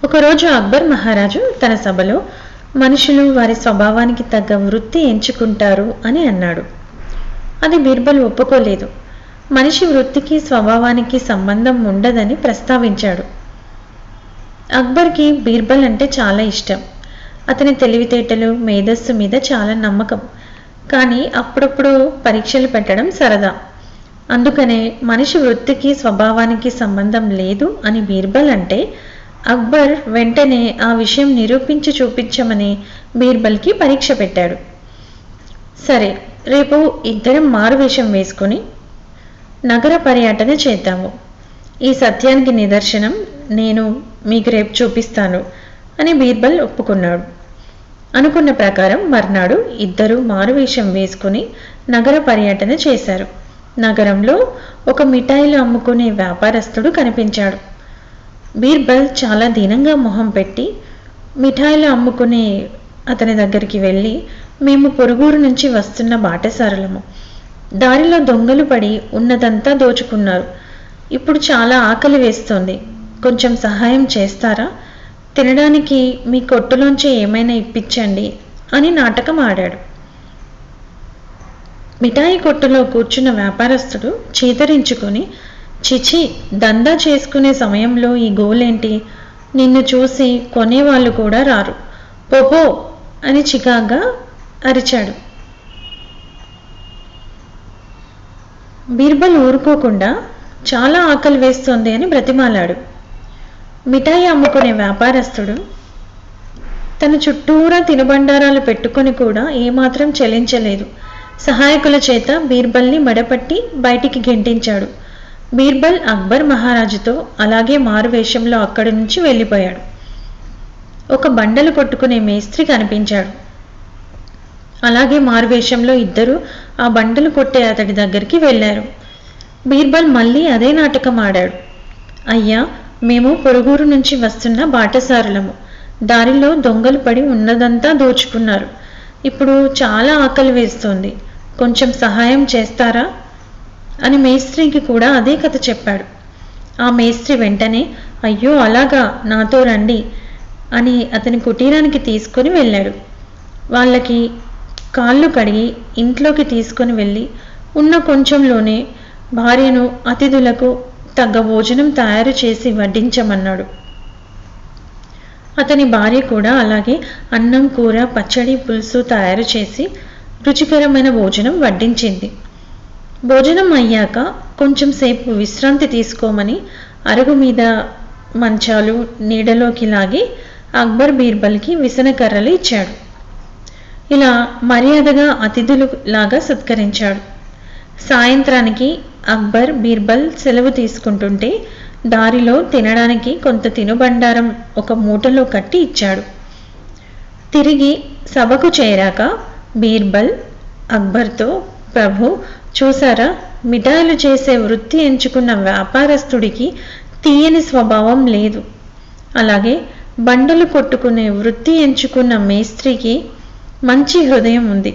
ఒకరోజు అక్బర్ మహారాజు తన సభలో మనుషులు వారి స్వభావానికి తగ్గ వృత్తి ఎంచుకుంటారు అని అన్నాడు. అది బీర్బల్ ఒప్పుకోలేదు. మనిషి వృత్తికి స్వభావానికి సంబంధం ఉండదని ప్రస్తావించాడు. అక్బర్కి బీర్బల్ అంటే చాలా ఇష్టం. అతని తెలివితేటలు, మేధస్సు మీద చాలా నమ్మకం. కానీ అప్పుడప్పుడు పరీక్షలు పెట్టడం సరదా. అందుకనే మనిషి వృత్తికి స్వభావానికి సంబంధం లేదు అని బీర్బల్ అంటే అక్బర్ వెంటనే ఆ విషయం నిరూపించి చూపించమని బీర్బల్కి పరీక్ష పెట్టాడు. సరే, రేపు ఇద్దరం మారువేషం వేసుకుని నగర పర్యటన చేద్దాము. ఈ సత్యానికి నిదర్శనం నేను మీకు రేపు చూపిస్తాను అని బీర్బల్ ఒప్పుకున్నాడు. అనుకున్న ప్రకారం మర్నాడు ఇద్దరు మారువేషం వేసుకుని నగర పర్యటన చేశారు. నగరంలో ఒక మిఠాయిలు అమ్ముకునే వ్యాపారస్తుడు కనిపించాడు. బీర్బల్ చాలా దీనంగా మొహం పెట్టి మిఠాయిలు అమ్ముకునే అతని దగ్గరికి వెళ్ళి, మేము పొరుగురు నుంచి వస్తున్న బాటసారులము. దారిలో దొంగలు పడి ఉన్నదంతా దోచుకున్నారు. ఇప్పుడు చాలా ఆకలి వేస్తోంది. కొంచెం సహాయం చేస్తారా? తినడానికి మీ కొట్టులోంచి ఏమైనా ఇప్పించండి అని నాటకం ఆడాడు. మిఠాయి కొట్టులో కూర్చున్న వ్యాపారస్తుడు చీతరించుకొని, చిచి, దందా చేసుకునే సమయంలో ఈ గోలేంటి? నిన్ను చూసి కొనేవాళ్ళు కూడా రారు, పోపో అని చికాగ్గా అరిచాడు. బీర్బల్ ఊరుకోకుండా చాలా ఆకలి వేస్తోంది అని బ్రతిమాలాడు. మిఠాయి అమ్ముకునే వ్యాపారస్తుడు తన చుట్టూరా తినుబండారాలు పెట్టుకుని కూడా ఏమాత్రం చెలించలేదు. సహాయకుల చేత బీర్బల్ని మెడపట్టి బయటికి గెంటించాడు. బీర్బల్ అక్బర్ మహారాజుతో అలాగే మారువేషంలో అక్కడి నుంచి వెళ్ళిపోయాడు. ఒక బండలు కొట్టుకునే మేస్త్రి కనిపించాడు. అలాగే మారువేషంలో ఇద్దరు ఆ బండలు కొట్టే అతడి దగ్గరికి వెళ్ళారు. బీర్బల్ మళ్ళీ అదే నాటకం ఆడాడు. అయ్యా, మేము పొరుగురు నుంచి వస్తున్న బాటసారులము. దారిలో దొంగలు పడి ఉన్నదంతా దోచుకున్నారు. ఇప్పుడు చాలా ఆకలి వేస్తోంది. కొంచెం సహాయం చేస్తారా అని మేస్త్రికి కూడా అదే కథ చెప్పాడు. ఆ మేస్త్రి వెంటనే, అయ్యో అలాగా, నాతో రండి అని అతని కుటీరానికి తీసుకొని వెళ్ళాడు. వాళ్ళకి కాళ్ళు కడిగి ఇంట్లోకి తీసుకొని వెళ్ళి ఉన్న కొంచెంలోనే భార్యను అతిథులకు తగ్గ భోజనం తయారు చేసి వడ్డించమన్నాడు. అతని భార్య కూడా అలాగే అన్నం, కూర, పచ్చడి, పులుసు తయారు చేసి రుచికరమైన భోజనం వడ్డించింది. భోజనం అయ్యాక కొంచెం సేపు విశ్రాంతి తీసుకోమని అరుగు మీద మంచాలు నీడలోకి లాగి అక్బర్ బీర్బల్కి విసనకర్రలు ఇచ్చాడు. ఇలా మర్యాదగా అతిథులు లాగా సత్కరించాడు. సాయంత్రానికి అక్బర్ బీర్బల్ సెలవు తీసుకుంటుంటే దారిలో తినడానికి కొంత తినుబండారం ఒక మూటలో కట్టి ఇచ్చాడు. తిరిగి సభకు చేరాక బీర్బల్ అక్బర్తో, ప్రభు, చూసారా, మిఠాయిలు చేసే వృత్తి ఎంచుకున్న వ్యాపారస్తుడికి తీయని స్వభావం లేదు. అలాగే బండలు కొట్టుకునే వృత్తి ఎంచుకున్న మేస్త్రికి మంచి హృదయం ఉంది.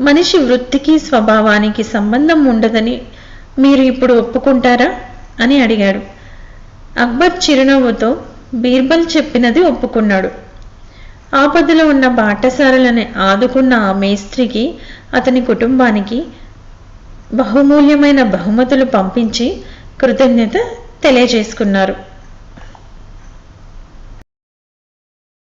మనిషి వృత్తికి స్వభావానికి సంబంధం ఉండదని మీరు ఇప్పుడు ఒప్పుకుంటారా అని అడిగాడు. అక్బర్ చిరునవ్వుతో బీర్బల్ చెప్పినది ఒప్పుకున్నాడు. ఆపదలో ఉన్న బాటసారులని ఆదుకున్న ఆ మేస్త్రికి, అతని కుటుంబానికి బహుమూల్యమైన బహుమతులు పంపించి కృతజ్ఞత తెలియజేసుకున్నారు.